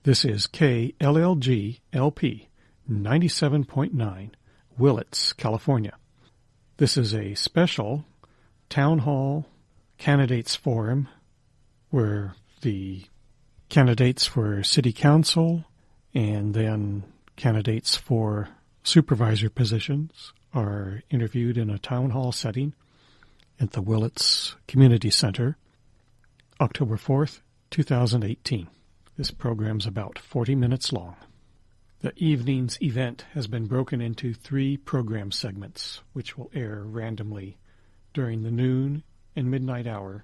This is KLLG LP 97.9, Willits, California. This is a special Town Hall Candidates Forum where the candidates for City Council and then candidates for supervisor positions are interviewed in a town hall setting at the Willits Community Center, October 4th, 2018. This program's about 40 minutes long. The evening's event has been broken into 3 program segments, which will air randomly during the noon and midnight hour.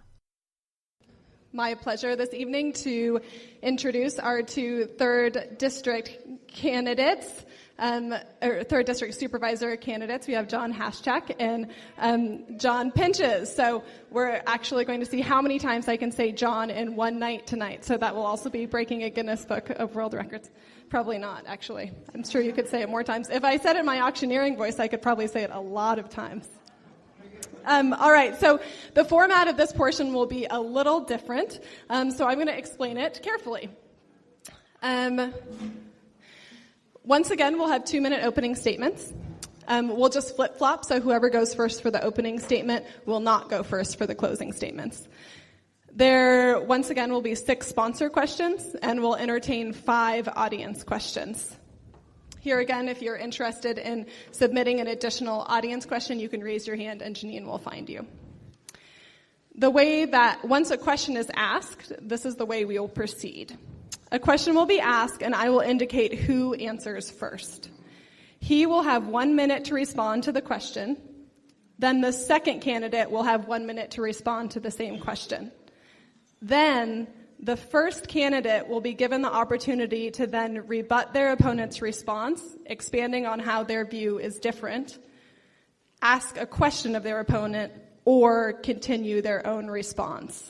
My pleasure this evening to introduce our 2 3rd District candidates, or 3rd District Supervisor candidates. We have John Haschak and John Pinches. So we're actually going to see how many times I can say John in one night tonight. So that will also be breaking a Guinness Book of World Records. Probably not, actually. I'm sure you could say it more times. If I said it in my auctioneering voice, I could probably say it a lot of times. All right, so the format of this portion will be a little different, so I'm going to explain it carefully. Once again, we'll have 2-minute opening statements. We'll just flip-flop, so whoever goes first for the opening statement will not go first for the closing statements. There, once again, will be 6 sponsor questions, and we'll entertain 5 audience questions. Here again, if you're interested in submitting an additional audience question, you can raise your hand and Janine will find you. The way that once a question is asked, this is the way we will proceed. A question will be asked and I will indicate who answers first. He will have 1 minute to respond to the question. Then the second candidate will have 1 minute to respond to the same question. Then the first candidate will be given the opportunity to then rebut their opponent's response, expanding on how their view is different, ask a question of their opponent, or continue their own response.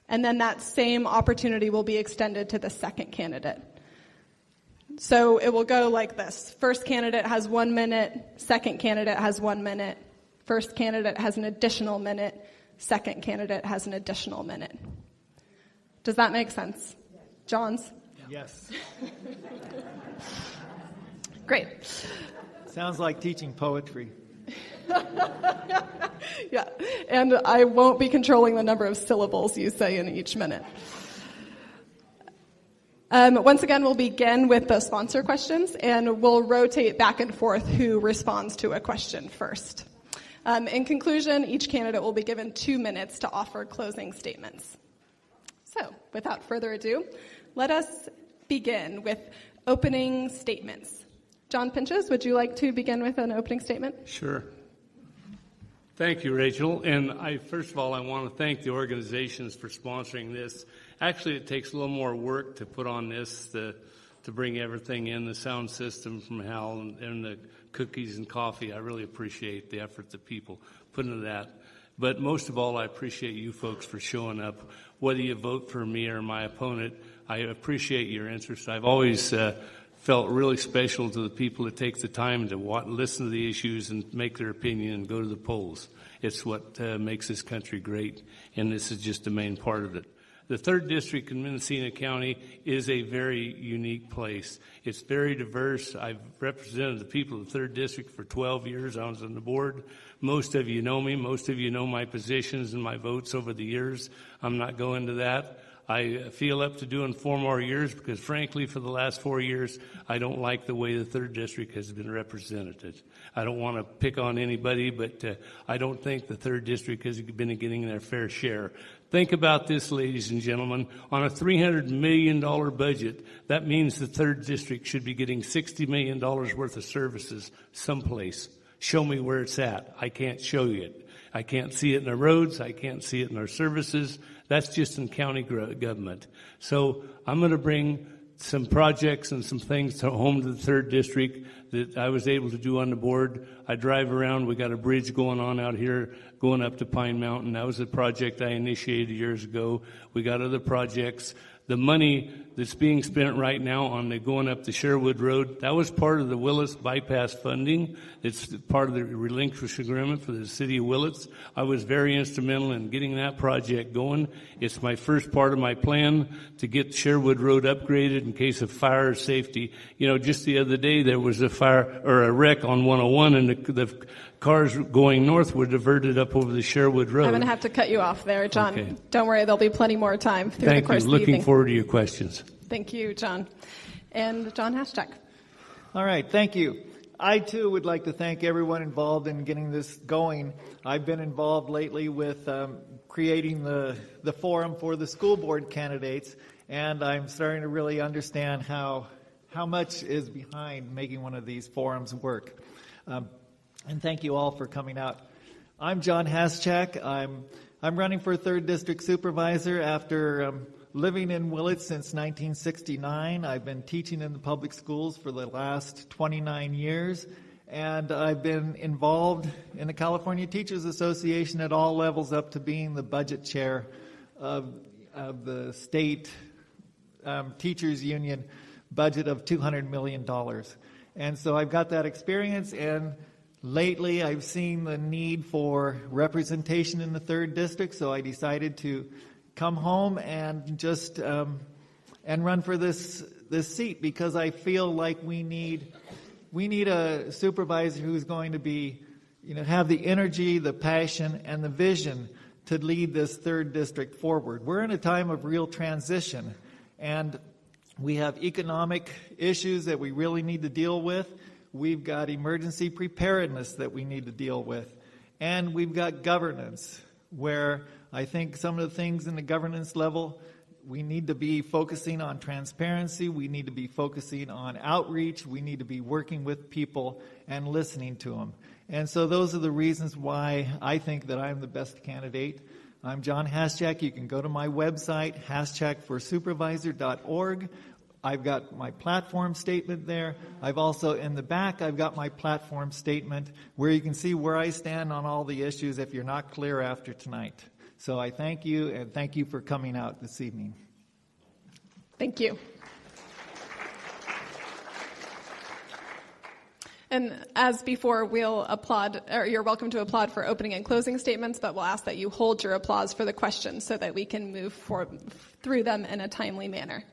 And then that same opportunity will be extended to the second candidate. So it will go like this. First candidate has 1 minute, second candidate has 1 minute, first candidate has an additional minute, second candidate has an additional minute. Does that make sense? John's? Yes. Great. Sounds like teaching poetry. Yeah, and I won't be controlling the number of syllables you say in each minute. Once again, we'll begin with the sponsor questions, and we'll rotate back and forth who responds to a question first. In conclusion, each candidate will be given 2 minutes to offer closing statements. So, without further ado, let us begin with opening statements. John Pinches, would you like to begin with an opening statement? Sure. Thank you, Rachel. And first of all, I want to thank the organizations for sponsoring this. Actually, it takes a little more work to put on this, to bring everything in, the sound system from Hal and the cookies and coffee. I really appreciate the effort that people put into that. But most of all, I appreciate you folks for showing up. Whether you vote for me or my opponent, I appreciate your interest. I've always felt really special to the people that take the time to listen to the issues and make their opinion and go to the polls. It's what makes this country great, and this is just the main part of it. The 3rd District in Mendocino County is a very unique place. It's very diverse. I've represented the people of the 3rd District for 12 years. I was on the board. Most of you know me. Most of you know my positions and my votes over the years. I'm not going to that. I feel up to doing 4 more years because, frankly, for the last 4 years, I don't like the way the 3rd District has been represented. I don't want to pick on anybody, but I don't think the 3rd District has been getting their fair share. Think about this, ladies and gentlemen. On a $300 million budget, that means the 3rd District should be getting $60 million worth of services someplace. Show me where it's at. I can't show you it. I can't see it in our roads. I can't see it in our services. That's just in county government. So I'm going to bring some projects and some things home to the 3rd District that I was able to do on the board. I drive around. We got a bridge going on out here going up to Pine Mountain. That was a project I initiated years ago. We got other projects. The money that's being spent right now on the going up the Sherwood Road, that was part of the Willits bypass funding. It's part of the relinquish agreement for the city of Willits. I was very instrumental in getting that project going. It's my first part of my plan to get Sherwood Road upgraded in case of fire safety. You know, just the other day there was a fire or a wreck on 101, and the cars going north were diverted up over the Sherwood Road. I'm going to have to cut you off there, John. Okay. Don't worry, there'll be plenty more time through the course of the Looking evening. forward to your questions. Thank you, John. And John Haschak. All right, thank you. I, too, would like to thank everyone involved in getting this going. I've been involved lately with creating the forum for the school board candidates, and I'm starting to really understand how much is behind making one of these forums work. And thank you all for coming out. I'm John Haschak. I'm running for 3rd District Supervisor after living in Willits since 1969. I've been teaching in the public schools for the last 29 years, and I've been involved in the California Teachers Association at all levels up to being the budget chair of the state teachers union budget of $200 million. And so I've got that experience, and lately I've seen the need for representation in the 3rd District, so I decided to come home and just and run for this seat, because I feel like we need a supervisor who's going to be, have the energy, the passion, and the vision to lead this 3rd District forward. We're in a time of real transition, and we have economic issues that we really need to deal with. We've got emergency preparedness that we need to deal with, and we've got governance, where I think some of the things in the governance level, we need to be focusing on transparency, we need to be focusing on outreach, we need to be working with people and listening to them. And so those are the reasons why I think that I'm the best candidate. I'm John Haschak. You can go to my website, haschakforsupervisor.org. I've got my platform statement there. I've also, in the back, I've got my platform statement where you can see where I stand on all the issues if you're not clear after tonight. So I thank you, and thank you for coming out this evening. Thank you. And as before, we'll applaud, or you're welcome to applaud for opening and closing statements, but we'll ask that you hold your applause for the questions so that we can move through them in a timely manner.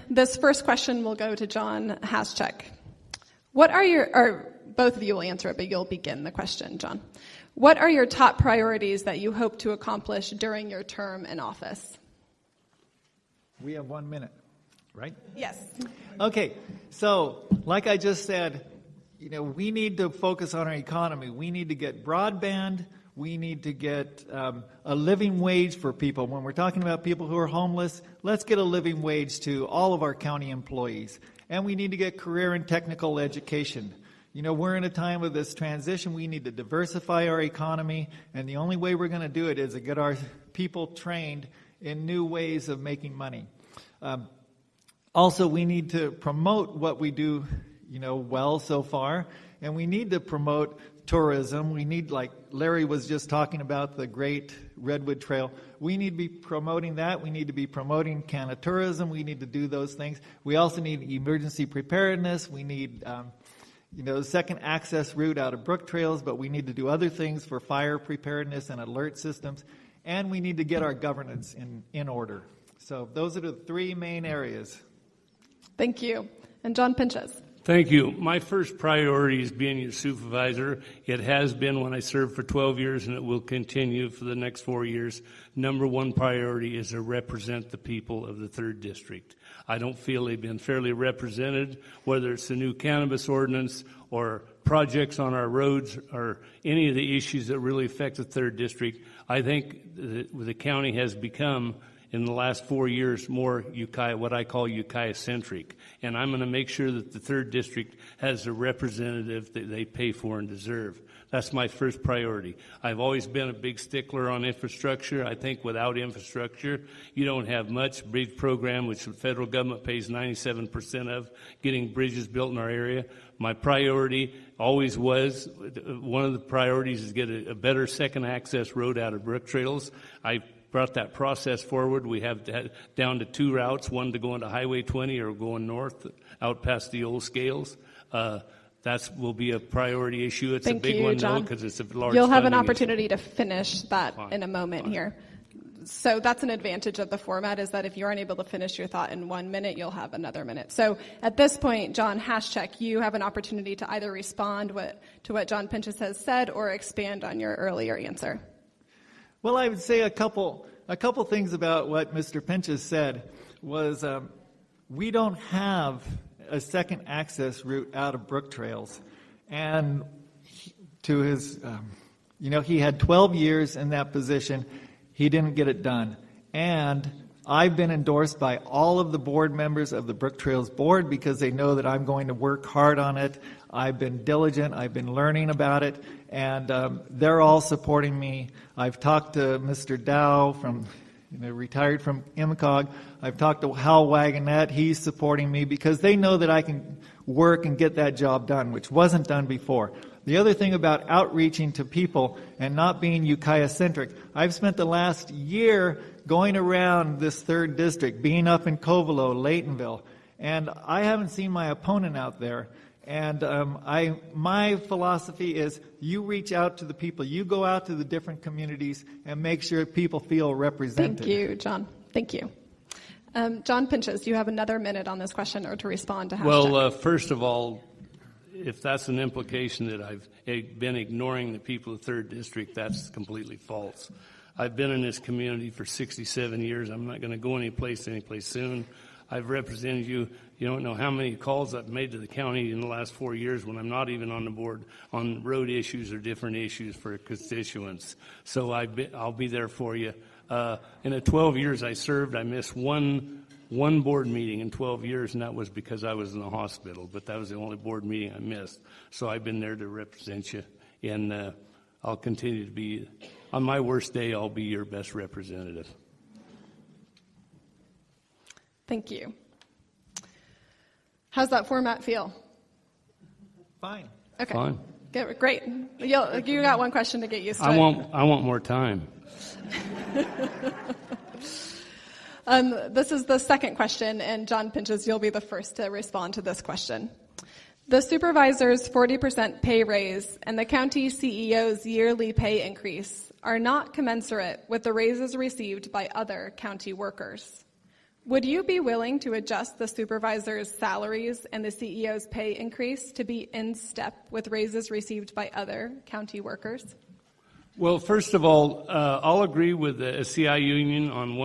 This first question will go to John Haschak. What are or both of you will answer it, but you'll begin the question, John. What are your top priorities that you hope to accomplish during your term in office? We have 1 minute, right? Yes. Okay, so like I just said, we need to focus on our economy. We need to get broadband. We need to get a living wage for people. When we're talking about people who are homeless, let's get a living wage to all of our county employees. And we need to get career and technical education. We're in a time of this transition. We need to diversify our economy, and the only way we're going to do it is to get our people trained in new ways of making money. Also, we need to promote what we do, well so far, and we need to promote tourism. We need, like Larry was just talking about, the Great Redwood Trail. We need to be promoting that. We need to be promoting Canada tourism. We need to do those things. We also need emergency preparedness. We need second access route out of brook trails, but we need to do other things for fire preparedness and alert systems, and we need to get our governance in order. So those are the 3 main areas. Thank you. And John Pinches. Thank you. My first priority is being your supervisor. It has been when I served for 12 years, and it will continue for the next 4 years. Number 1 priority is to represent the people of the 3rd District. I don't feel they've been fairly represented, whether it's the new cannabis ordinance or projects on our roads or any of the issues that really affect the 3rd District. I think the county has become, in the last 4 years, more Ukiah, what I call Ukiah-centric. And I'm going to make sure that the 3rd District has a representative that they pay for and deserve. That's my first priority. I've always been a big stickler on infrastructure. I think without infrastructure, you don't have much. Bridge program, which the federal government pays 97% of, getting bridges built in our area. My priority always was, one of the priorities is get a better second access road out of brook trails. I brought that process forward. We have down to 2 routes, one to go into Highway 20 or going north out past the old scales. That will be a priority issue. It's a big one, though, because it's a large. You'll have an funding opportunity issue. to finish that in a moment here. So that's an advantage of the format, is that if you aren't able to finish your thought in 1 minute, you'll have another minute. So at this point, John Haschek, you have an opportunity to either respond to what John Pinchas has said or expand on your earlier answer. Well, I would say a couple things about what Mr. Pinchas said was we don't have a second access route out of Brook Trails. And to his, he had 12 years in that position. He didn't get it done. And I've been endorsed by all of the board members of the Brook Trails board because they know that I'm going to work hard on it. I've been diligent. I've been learning about it. And they're all supporting me. I've talked to Mr. Dow retired from IMCOG. I've talked to Hal Wagonette. He's supporting me because they know that I can work and get that job done, which wasn't done before. The other thing about outreaching to people and not being Ukiah-centric, I've spent the last year going around this 3rd district, being up in Covelo, Laytonville, and I haven't seen my opponent out there. And my philosophy is you reach out to the people. You go out to the different communities and make sure people feel represented. Thank you, John. Thank you. John Pinchas, you have another minute on this question or to respond to Hashtag. Well, first of all, if that's an implication that I've been ignoring the people of 3rd District, that's completely false. I've been in this community for 67 years. I'm not going to go anyplace soon. I've represented you. You don't know how many calls I've made to the county in the last 4 years when I'm not even on the board on road issues or different issues for constituents. So I'll be there for you. In the 12 years I served, I missed one board meeting in 12 years, and that was because I was in the hospital. But that was the only board meeting I missed. So I've been there to represent you, and I'll continue to be. On my worst day, I'll be your best representative. Thank you. How's that format feel? Fine. Okay. Fine. Great. You got one question to get used to. I want more time. This is the second question, and John Pinchas, you'll be the first to respond to this question. The supervisor's 40% pay raise and the county CEO's yearly pay increase are not commensurate with the raises received by other county workers. Would you be willing to adjust the supervisor's salaries and the CEO's pay increase to be in step with raises received by other county workers? Well, first of all, I'll agree with the CI union on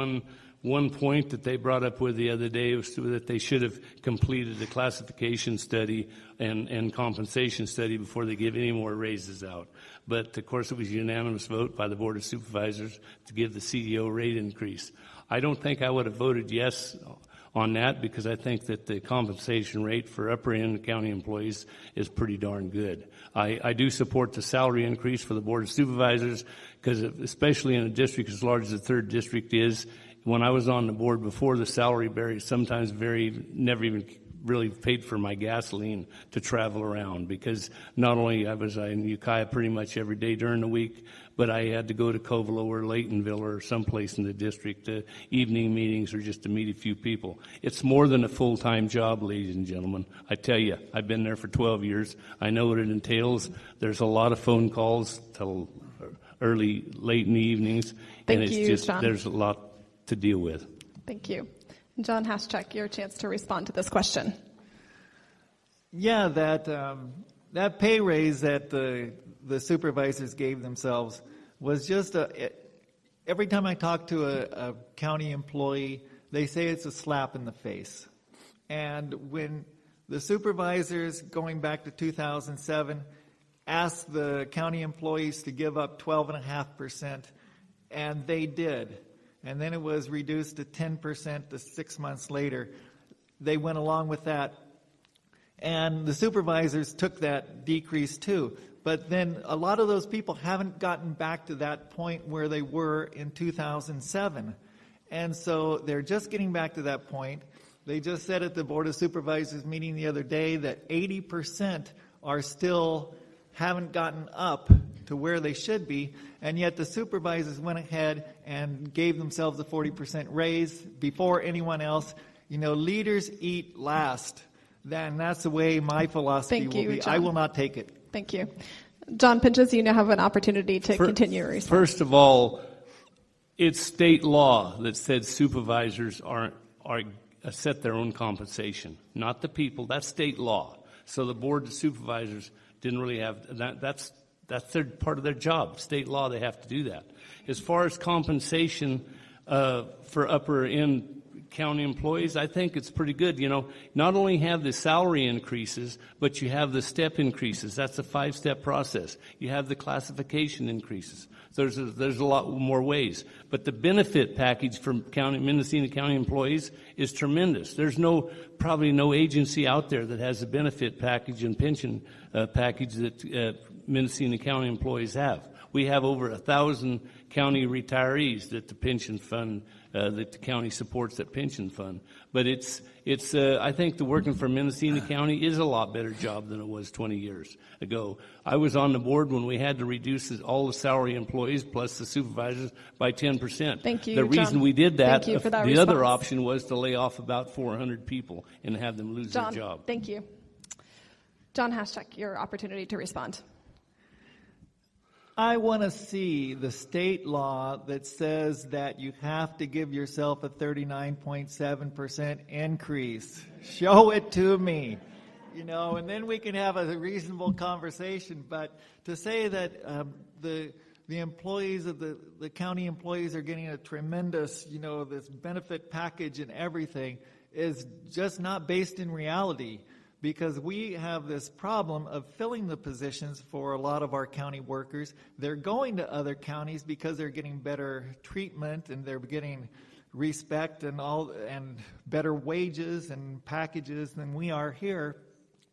one point that they brought up with the other day, was that they should have completed the classification study and compensation study before they give any more raises out. But, of course, it was a unanimous vote by the Board of Supervisors to give the CEO rate increase. I don't think I would have voted yes on that because I think that the compensation rate for upper-end county employees is pretty darn good. I do support the salary increase for the Board of Supervisors because especially in a district as large as the 3rd District is, when I was on the board before, the salary varied sometimes never even really paid for my gasoline to travel around because not only was I in Ukiah pretty much every day during the week, but I had to go to Covelo or Laytonville or someplace in the district to evening meetings or just to meet a few people. It's more than a full-time job, ladies and gentlemen. I tell you, I've been there for 12 years. I know what it entails. There's a lot of phone calls till late in the evenings. Thank and it's you, just, John. there's a lot to deal with. Thank you. John Haschek, your chance to respond to this question. Yeah, that pay raise that the supervisors gave themselves was just every time I talk to a county employee, they say it's a slap in the face. And when the supervisors, going back to 2007, asked the county employees to give up 12.5%, and they did. And then it was reduced to 10% to 6 months later. They went along with that. And the supervisors took that decrease too. But then a lot of those people haven't gotten back to that point where they were in 2007. And so they're just getting back to that point. They just said at the Board of Supervisors meeting the other day that 80% are still haven't gotten up to where they should be, and yet the supervisors went ahead and gave themselves a 40% raise before anyone else. You know, leaders eat last. That's the way my philosophy will be. John. I will not take it. Thank you. John Pinchas, you now have an opportunity to continue your response. First of all, it's state law that said supervisors are set their own compensation, not the people. That's state law. So the board of supervisors didn't really have that. That's their part of their job. State law, they have to do that. As far as compensation for upper end county employees, I think it's pretty good. You know, not only have the salary increases, but you have the step increases. That's a 5-step process. You have the classification increases. There's a lot more ways. But the benefit package for Mendocino County employees is tremendous. There's probably no agency out there that has a benefit package and pension package that Mendocino County employees have. We have over 1,000 county retirees that the pension fund, that the county supports that pension fund. But it's I think the working for Mendocino County is a lot better job than it was 20 years ago. I was on the board when we had to reduce all the salary employees plus the supervisors by 10%. Thank you, The reason John. we did that, Thank you for that the response. other option was to lay off about 400 people and have them lose John, their job. thank you. John Haschek, your opportunity to respond. I want to see the state law that says that you have to give yourself a 39.7% increase. Show it to me, you know, and then we can have a reasonable conversation. But to say that the employees of the county employees are getting a tremendous, you know, this benefit package and everything is just not based in reality. Because we have this problem of filling the positions for a lot of our county workers. They're going to other counties because they're getting better treatment and they're getting respect and better wages and packages than we are here.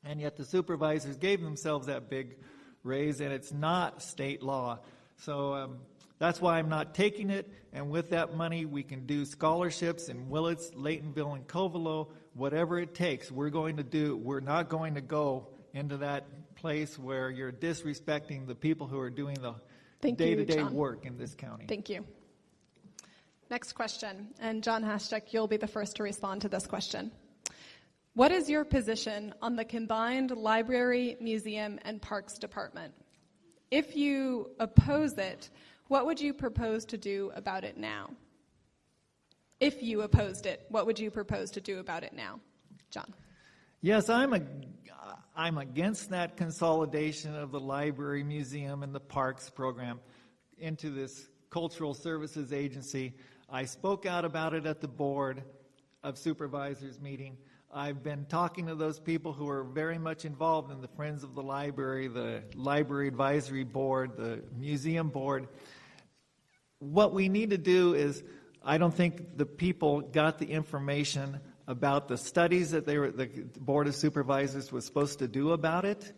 And yet the supervisors gave themselves that big raise, and it's not state law. So that's why I'm not taking it. And with that money, we can do scholarships in Willits, Laytonville, and Covelo. Whatever it takes, we're going to do. We're not going to go into that place where you're disrespecting the people who are doing the day-to-day work in this county. Thank you. Next question, and John Haschek, you'll be the first to respond to this question. What is your position on the combined library, museum, and parks department? If you oppose it, what would you propose to do about it now? If you opposed it, what would you propose to do about it now? John. Yes, I'm against that consolidation of the library, museum, and the parks program into this cultural services agency. I spoke out about it at the board of supervisors meeting. I've been talking to those people who are very much involved in the Friends of the Library, the Library Advisory Board, the Museum Board. What we need to do is, I don't think the people got the information about the studies that the Board of Supervisors was supposed to do about it.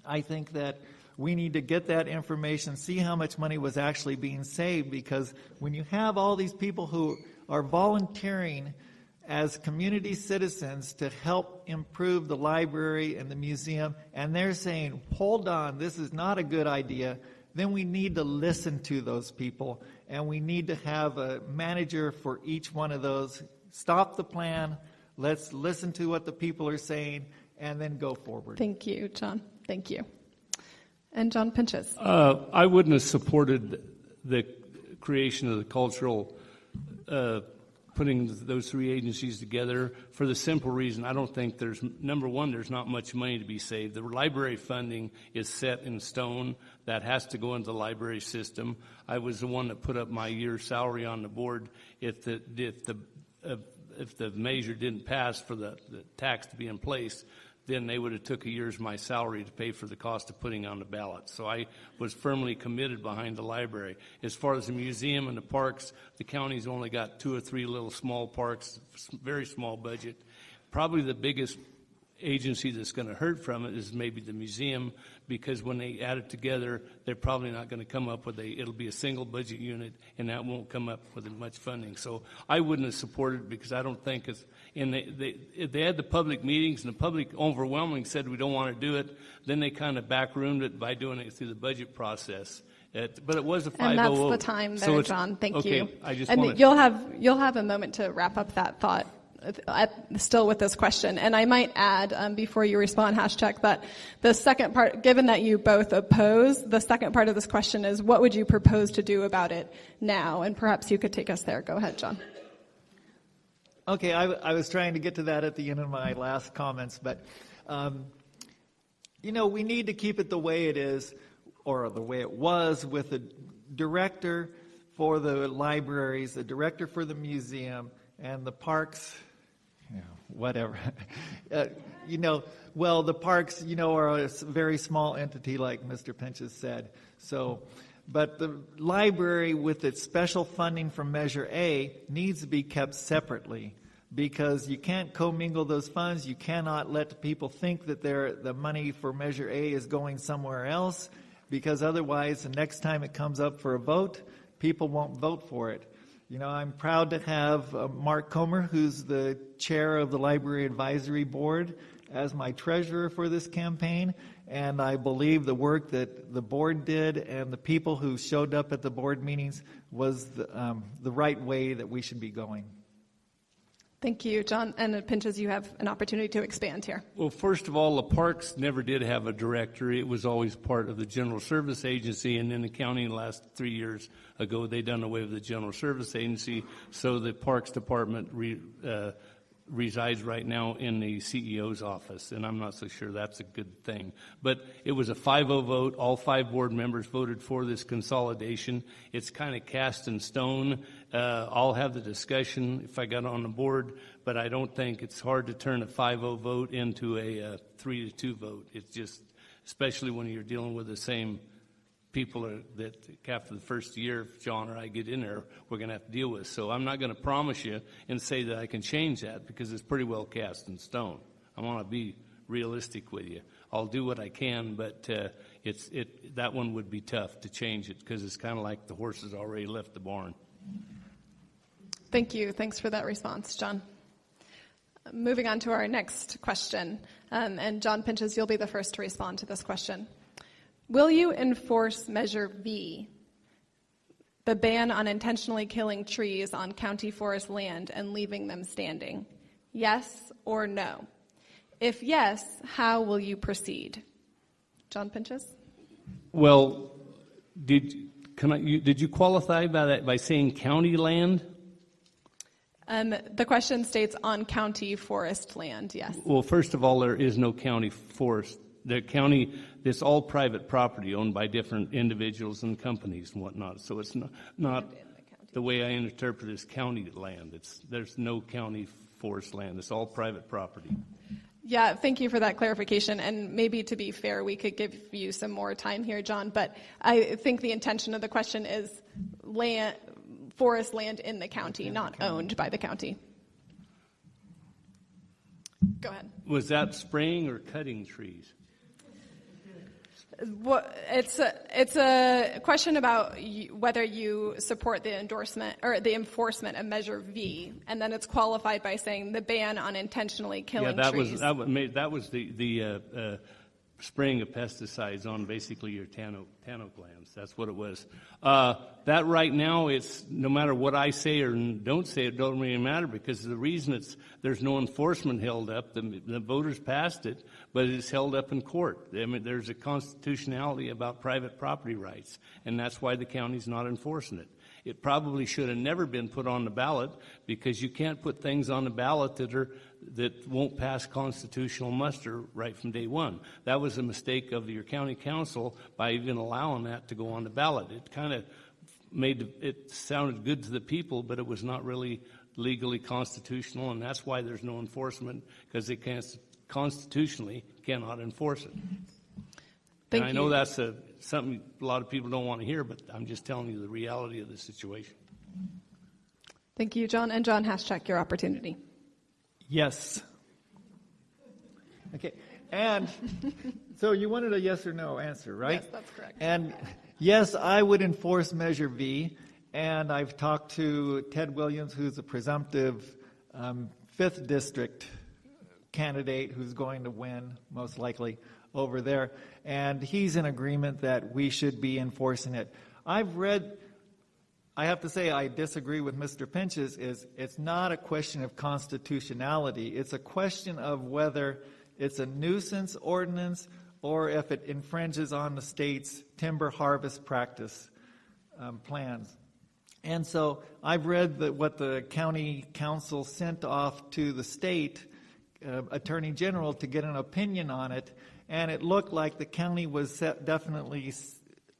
I think that we need to get that information, see how much money was actually being saved, because when you have all these people who are volunteering as community citizens to help improve the library and the museum, and they're saying, hold on, this is not a good idea, then we need to listen to those people, and we need to have a manager for each one of those. Stop the plan, let's listen to what the people are saying, and then go forward. Thank you, John. Thank you. And John Pinchas. I wouldn't have supported the creation of the cultural, putting those three agencies together for the simple reason I don't think there's not much money to be saved. The library funding is set in stone. That has to go into the library system. I was the one that put up my year's salary on the board. If the measure didn't pass for the tax to be in place, then they would have took a year's my salary to pay for the cost of putting on the ballot. So I was firmly committed behind the library. As far as the museum and the parks, the county's only got 2 or 3 little small parks, very small budget. Probably the biggest agency that's going to hurt from it is maybe the museum, because when they add it together, they're probably not going to come up with it'll be a single budget unit, and that won't come up with much funding. So I wouldn't have supported it, because I don't think it's, and they had the public meetings, and the public overwhelmingly said we don't want to do it. Then they kind of backroomed it by doing it through the budget process. But it was a 5-0 vote. And that's the time there, John. Thank you. I just and you'll have a moment to wrap up that thought. Still with this question. And I might add, before you respond, hashtag, that the second part, given that you both oppose, the second part of this question is, what would you propose to do about it now? And perhaps you could take us there. Go ahead, John. Okay, I was trying to get to that at the end of my last comments, but, we need to keep it the way it is, or the way it was, with a director for the libraries, a director for the museum, and the parks, whatever. The parks, are a very small entity, like Mr. Pinches said. So, but the library, with its special funding from Measure A, needs to be kept separately, because you can't commingle those funds. You cannot let people think that the money for Measure A is going somewhere else, because otherwise, the next time it comes up for a vote, people won't vote for it. I'm proud to have Mark Comer, who's the chair of the Library Advisory Board, as my treasurer for this campaign. And I believe the work that the board did and the people who showed up at the board meetings was the right way that we should be going. Thank you, John. And Pinches, you have an opportunity to expand here. Well, first of all, the parks never did have a director. It was always part of the General Service Agency, and in the county the last 3 years ago, they done away with the General Service Agency, so the Parks Department resides right now in the CEO's office, and I'm not so sure that's a good thing. But it was a 5-0 vote. All 5 board members voted for this consolidation. It's kind of cast in stone. I'll have the discussion if I got on the board, but I don't think it's hard to turn a 5-0 vote into a 3-2 vote. It's just, especially when you're dealing with the same people that after the first year, if John or I get in there, we're going to have to deal with. So I'm not going to promise you and say that I can change that, because it's pretty well cast in stone. I want to be realistic with you. I'll do what I can, but that one would be tough to change it, because it's kind of like the horses already left the barn. Thank you. Thanks for that response, John. Moving on to our next question. And John Pinches, you'll be the first to respond to this question. Will you enforce Measure V, the ban on intentionally killing trees on county forest land and leaving them standing? Yes or no? If yes, how will you proceed? John Pinches? Well, did you qualify by that by saying county land? The question states on county forest land, yes. Well, first of all, there is no county forest. The county, it's all private property owned by different individuals and companies and whatnot. So it's not the way I interpret it is county land. There's no county forest land. It's all private property. Yeah, thank you for that clarification. And maybe to be fair, we could give you some more time here, John. But I think the intention of the question is forest land in the county, not owned by the county. Go ahead. Was that spraying or cutting trees? Well, it's a question about whether you support the endorsement or the enforcement of Measure V, and then it's qualified by saying the ban on intentionally killing trees. That was the spraying of pesticides on basically your tanno glands. That's what it was. That right now, it's no matter what I say or don't say, it don't really matter, because the reason there's no enforcement held up. The voters passed it, but it's held up in court. I mean, there's a constitutionality about private property rights, and that's why the county's not enforcing it. It probably should have never been put on the ballot, because you can't put things on the ballot that won't pass constitutional muster right from day one. That was a mistake of your county council by even allowing that to go on the ballot. It kind of it sounded good to the people, but it was not really legally constitutional, and that's why there's no enforcement, because they constitutionally cannot enforce it. Thank I you. know that's something a lot of people don't want to hear, but I'm just telling you the reality of the situation. Thank you, John. And John Haschak, your opportunity. Yes. Okay. And so you wanted a yes or no answer, right? Yes, that's correct. And yes, I would enforce Measure V. And I've talked to Ted Williams, who's a presumptive 5th District candidate who's going to win, most likely, over there. And he's in agreement that we should be enforcing it. I have to say I disagree with Mr. Pinch's, it's not a question of constitutionality. It's a question of whether it's a nuisance ordinance or if it infringes on the state's timber harvest practice plans. And so I've read what the county council sent off to the state attorney general to get an opinion on it, and it looked like the county was definitely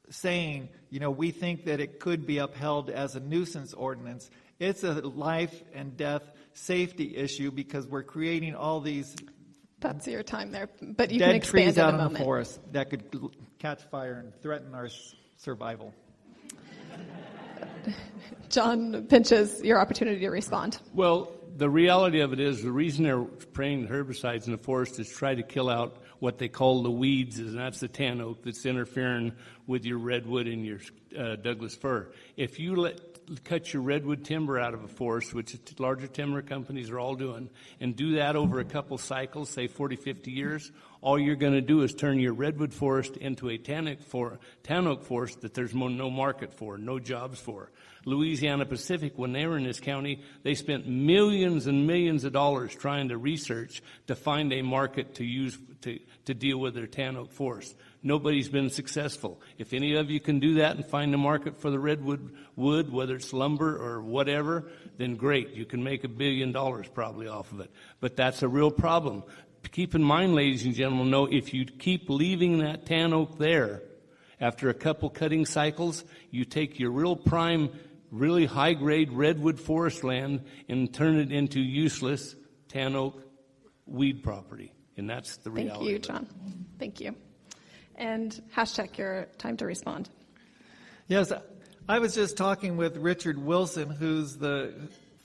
saying, we think that it could be upheld as a nuisance ordinance. It's a life and death safety issue because we're creating all these That's your time there, but you can dead expand trees in out a in the moment. forest that could catch fire and threaten our survival. John Pinches, your opportunity to respond. Well, the reality of it is the reason they're spraying herbicides in the forest is to try to kill out what they call the weeds, and that's the tan oak that's interfering with your redwood and your Douglas fir. If you cut your redwood timber out of a forest, which larger timber companies are all doing, and do that over a couple cycles, say 40, 50 years, all you're going to do is turn your redwood forest into a tan oak forest that there's no market for, no jobs for. Louisiana Pacific, when they were in this county, they spent millions and millions of dollars trying to research to find a market to use to deal with their tan oak forest. Nobody's been successful. If any of you can do that and find a market for the redwood wood, whether it's lumber or whatever, then great. You can make $1 billion probably off of it. But that's a real problem. Keep in mind, ladies and gentlemen, if you keep leaving that tan oak there, after a couple cutting cycles, you take your real prime, really high-grade redwood forest land and turn it into useless tan oak weed property. And that's the reality. Thank you, John. Thank you. And hashtag your time to respond. Yes, I was just talking with Richard Wilson, who's the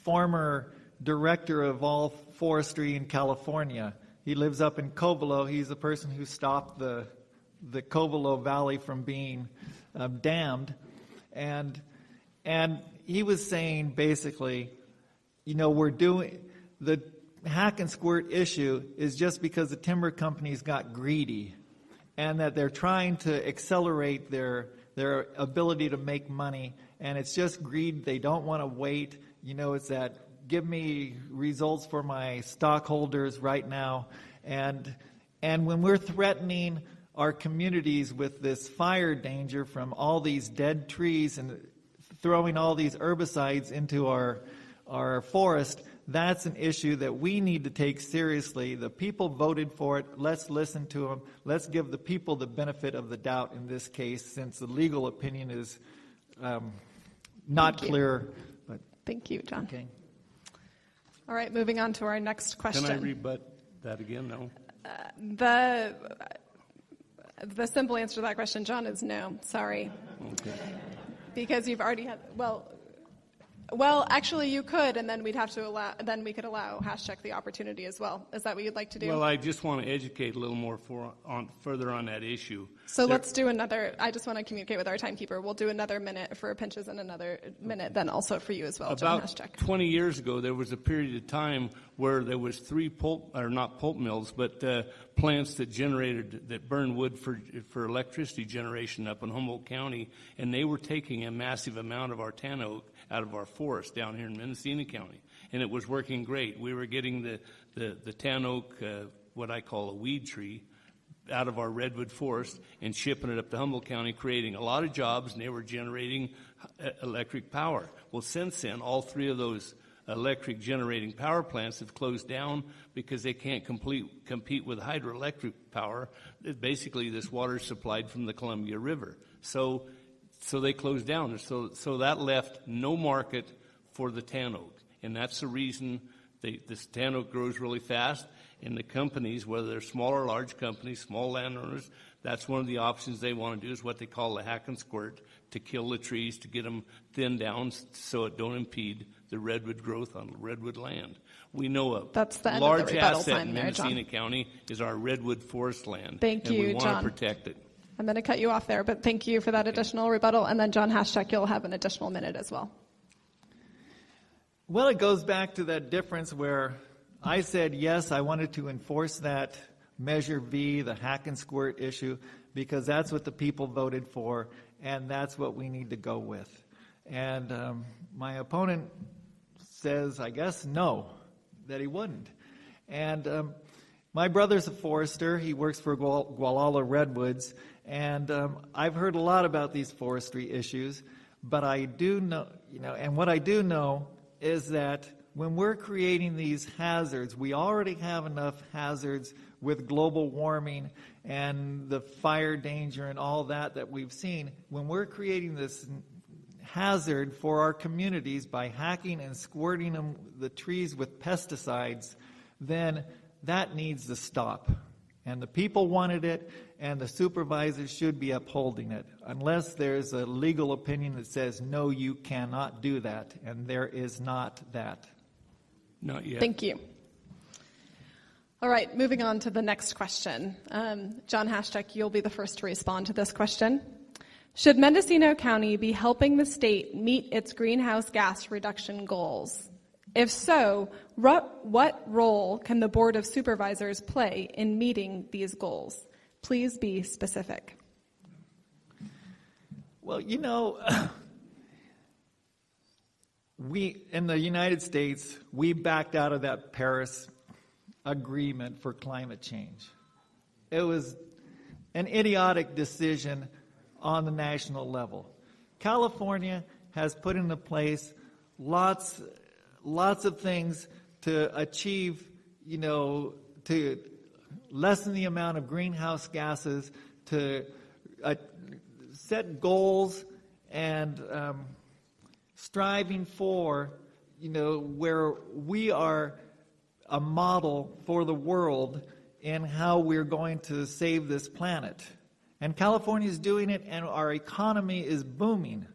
former director of all forestry in California. He lives up in Covelo. He's the person who stopped the Covelo Valley from being dammed. And he was saying basically, we're doing the hack and squirt issue is just because the timber companies got greedy and that they're trying to accelerate their ability to make money. And it's just greed. They don't want to wait. It's that give me results for my stockholders right now. And when we're threatening our communities with this fire danger from all these dead trees and throwing all these herbicides into our forest, that's an issue that we need to take seriously. The people voted for it. Let's listen to them. Let's give the people the benefit of the doubt in this case, since the legal opinion is not clear. But thank you, John. Okay. All right, moving on to our next question. Can I rebut that again? No. The simple answer to that question, John, is no. Sorry. Okay. Because you've already had, well, actually you could, and then we could allow hashtag the opportunity as well. Is that what you'd like to do? Well, I just want to educate a little more further on that issue. So let's do another, I just want to communicate with our timekeeper. We'll do another minute for Pinches and another minute then also for you as well, John. About 20 years ago, there was a period of time where there was 3 not pulp mills, but plants that burned wood for electricity generation up in Humboldt County, and they were taking a massive amount of our tan oak out of our forest down here in Mendocino County, and it was working great. We were getting the tan oak, what I call a weed tree, out of our redwood forest and shipping it up to Humboldt County, creating a lot of jobs, and they were generating electric power. Well, since then, all 3 of those electric generating power plants have closed down because they can't compete with hydroelectric power. Basically, this water is supplied from the Columbia River. So they closed down. So that left no market for the tan oak. And that's the reason this tan oak grows really fast. And the companies, whether they're small or large companies, small landowners, That's one of the options they want to do, is what they call the hack and squirt, to kill the trees, to get them thinned down so it don't impede the redwood growth on redwood land. We know That's the a end of the large rebuttal asset time in there, John. Mendocino County is our redwood forest land. Thank you, and we want John. to protect it. I'm going to cut you off there, but thank you for that additional rebuttal. And then John Haschek, you'll have an additional minute as well. Well, it goes back to that difference where I said, yes, I wanted to enforce that Measure V, the hack and squirt issue, because that's what the people voted for, and that's what we need to go with. And my opponent says, I guess, no, that he wouldn't. And my brother's a forester. He works for Gualala Redwoods, and I've heard a lot about these forestry issues, but I do know, and what I do know is that when we're creating these hazards, we already have enough hazards with global warming and the fire danger and all that we've seen. When we're creating this hazard for our communities by hacking and squirting the trees with pesticides, then that needs to stop. And the people wanted it, and the supervisors should be upholding it, unless there's a legal opinion that says, no, you cannot do that, and there is not that. Not yet. Thank you. All right, moving on to the next question. John Haschek, you'll be the first to respond to this question. Should Mendocino County be helping the state meet its greenhouse gas reduction goals? If so, what role can the Board of Supervisors play in meeting these goals? Please be specific. Well, we, in the United States, we backed out of that Paris Agreement for climate change. It was an idiotic decision on the national level. California has put into place lots of things to achieve, to lessen the amount of greenhouse gases, to set goals and striving for, where we are a model for the world in how we're going to save this planet. And California is doing it, and our economy is booming.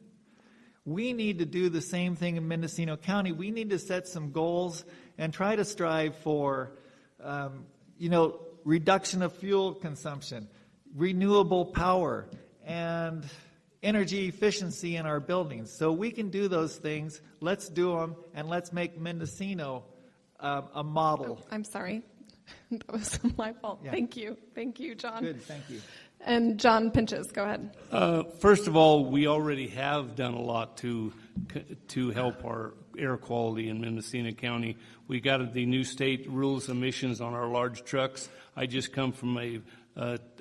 We need to do the same thing in Mendocino County. We need to set some goals and try to strive for, reduction of fuel consumption, renewable power, and energy efficiency in our buildings. So we can do those things. Let's do them, and let's make Mendocino a model. Oh, I'm sorry. That was my fault. Yeah. Thank you. Thank you, John. Good, thank you. And John Pinches, go ahead. First of all, we already have done a lot to help our air quality in Mendocino County. We got the new state rules emissions on our large trucks. I just come from a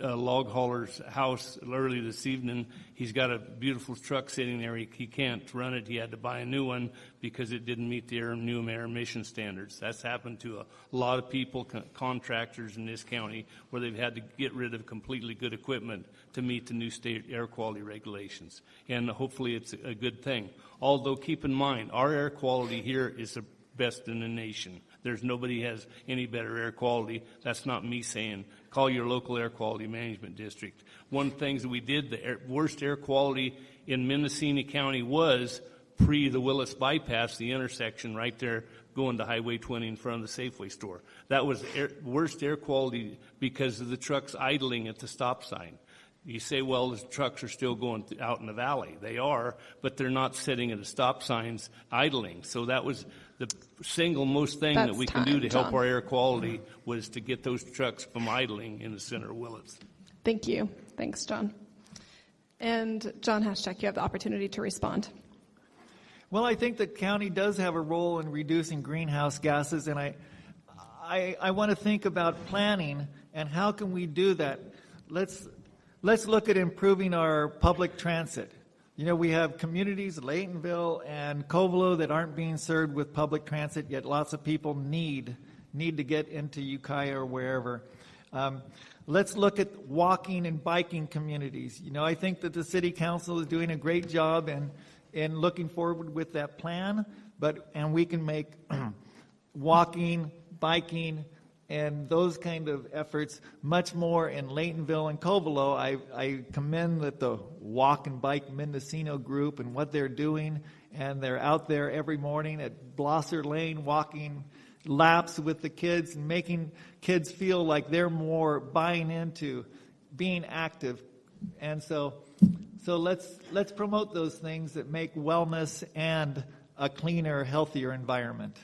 log hauler's house early this evening. He's got a beautiful truck sitting there. He can't run it. He had to buy a new one because it didn't meet the new air emission standards. That's happened to a lot of people, contractors in this county, where they've had to get rid of completely good equipment to meet the new state air quality regulations. And hopefully it's a good thing. Although keep in mind, our air quality here is the best in the nation. There's nobody has any better air quality. That's not me saying. Call your local air quality management district. One of the things that we did, the worst air quality in Mendocino County was pre the Willits bypass, the intersection right there going to Highway 20 in front of the Safeway store. That was worst air quality because of the trucks idling at the stop sign. You say, well, the trucks are still going out in the valley. They are, but they're not sitting at the stop signs idling. So that was the single most thing that we can do to help our air quality, was to get those trucks from idling in the center of Willits. Thank you. Thanks, John. And John Haschek, you have the opportunity to respond. Well, I think the county does have a role in reducing greenhouse gases, and I want to think about planning and how can we do that. Let's look at improving our public transit. We have communities, Laytonville and Covelo, that aren't being served with public transit, yet lots of people need to get into Ukiah or wherever. Let's look at walking and biking communities. I think that the city council is doing a great job in looking forward with that plan, and we can make walking, biking, and those kind of efforts, much more in Laytonville and Covelo. I commend that the Walk and Bike Mendocino group and what they're doing, and they're out there every morning at Blosser Lane walking laps with the kids and making kids feel like they're more buying into being active. And so let's promote those things that make wellness and a cleaner, healthier environment.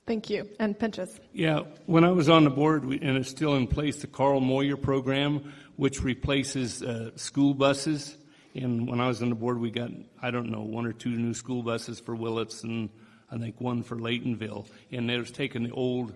Thank you. And Pinchas. Yeah, when I was on the board, and it's still in place, the Carl Moyer program, which replaces school buses. And when I was on the board, we got, I don't know, 1 or 2 new school buses for Willits and I think 1 for Laytonville. And they was taking the old,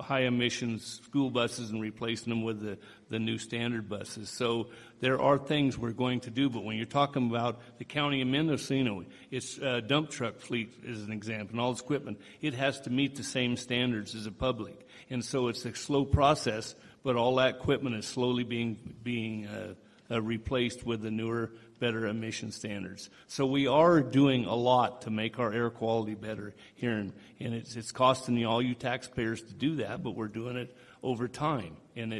high emissions school buses and replacing them with the new standard buses. So there are things we're going to do, but when you're talking about the county of Mendocino, it's dump truck fleet as an example, and all its equipment, it has to meet the same standards as the public. And so it's a slow process, but all that equipment is slowly being replaced with the newer, better emission standards. So we are doing a lot to make our air quality better here, and it's costing all you taxpayers to do that, but we're doing it over time. And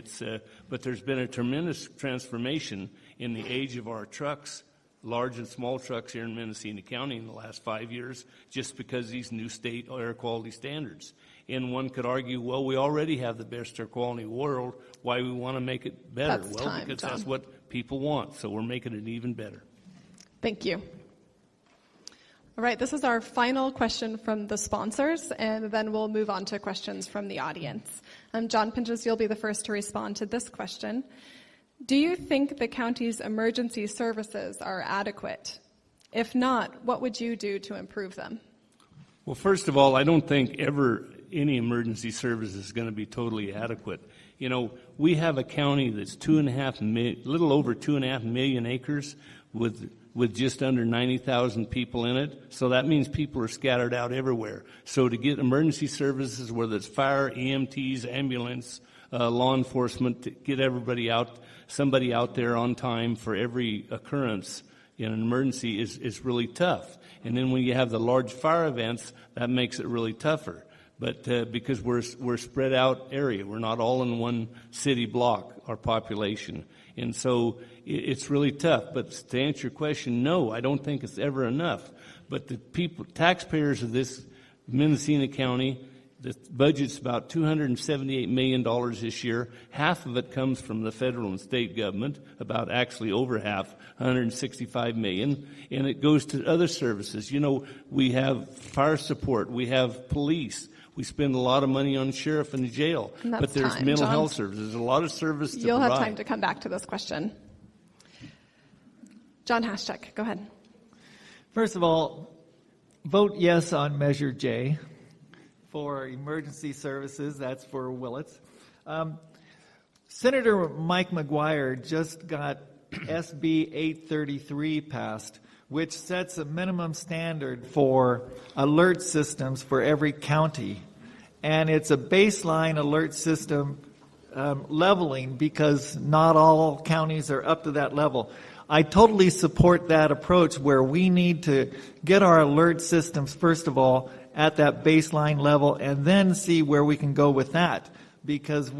but there's been a tremendous transformation in the age of our trucks, large and small trucks here in Mendocino County in the last 5 years, just because of these new state air quality standards. And one could argue, well, we already have the best air quality in the world. Why we want to make it better? That's well, time, because John. that's what people want. So we're making it even better. Thank you. All right, this is our final question from the sponsors, and then we'll move on to questions from the audience. John Pinchas, you'll be the first to respond to this question. Do you think the county's emergency services are adequate? If not, what would you do to improve them? Well, first of all, I don't think ever any emergency service is going to be totally adequate. We have a county that's little over 2.5 million acres with just under 90,000 people in it. So that means people are scattered out everywhere. So to get emergency services, whether it's fire, EMTs, ambulance, law enforcement, to get somebody out there on time for every occurrence in an emergency is really tough. And then when you have the large fire events, that makes it really tougher. But because we're spread out area, we're not all in one city block, our population, and so it's really tough. But to answer your question, no, I don't think it's ever enough. But the taxpayers of this Mendocino County, the budget's about $278 million this year. Half of it comes from the federal and state government, about actually over half, $165 million, and it goes to other services. We have fire support, we have police. We spend a lot of money on sheriff and the jail, but there's mental health services. There's a lot of service to You'll provide. have time to come back to this question. John Haschek, go ahead. First of all, vote yes on Measure J for emergency services. That's for Willits. Senator Mike McGuire just got SB 833 passed, which sets a minimum standard for alert systems for every county. And it's a baseline alert system leveling, because not all counties are up to that level. I totally support that approach, where we need to get our alert systems, first of all, at that baseline level, and then see where we can go with that, because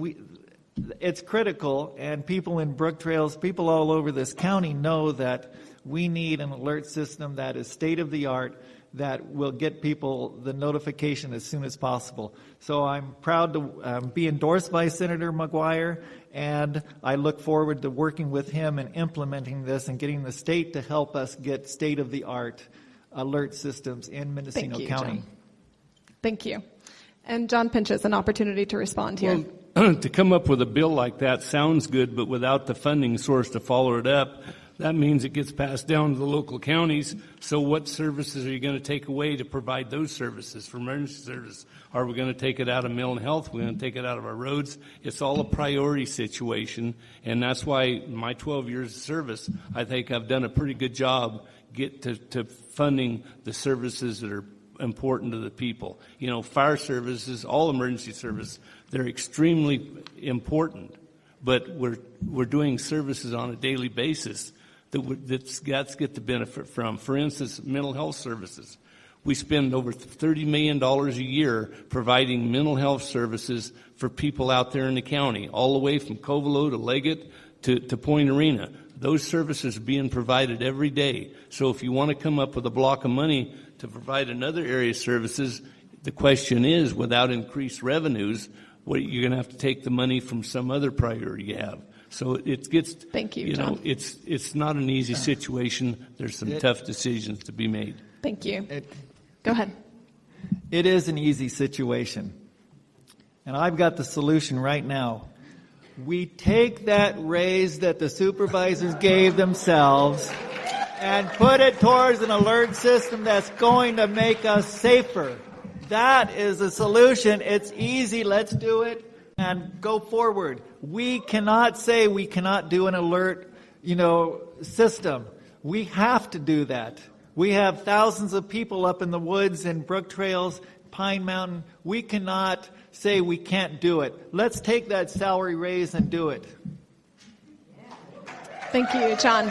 it's critical, and people in Brook Trails, people all over this county know that we need an alert system that is state-of-the-art, that will get people the notification as soon as possible. So I'm proud to be endorsed by Senator McGuire, and I look forward to working with him and implementing this and getting the state to help us get state-of-the-art alert systems in Mendocino County. John. Thank you. And John Pinchas, an opportunity to respond here. Well, to come up with a bill like that sounds good, but without the funding source to follow it up, that means it gets passed down to the local counties. So what services are you going to take away to provide those services for emergency service? Are we going to take it out of mental health? We're going to take it out of our roads? It's all a priority situation, and that's why in my 12 years of service, I think I've done a pretty good job to funding the services that are important to the people. Fire services, all emergency service, they're extremely important, but we're doing services on a daily basis that's get the benefit from. For instance, mental health services. We spend over $30 million a year providing mental health services for people out there in the county, all the way from Covelo to Leggett to Point Arena. Those services are being provided every day. So if you want to come up with a block of money to provide another area of services, the question is, without increased revenues, you're going to have to take the money from some other priority you have. So it gets, Thank you, John. It's not an easy situation. There's some tough decisions to be made. Thank you. Go ahead. It is an easy situation. And I've got the solution right now. We take that raise that the supervisors gave themselves and put it towards an alert system that's going to make us safer. That is a solution. It's easy. Let's do it and go forward. We cannot say we cannot do an alert, system. We have to do that. We have thousands of people up in the woods and Brook Trails, Pine Mountain. We cannot say we can't do it. Let's take that salary raise and do it. Thank you, John.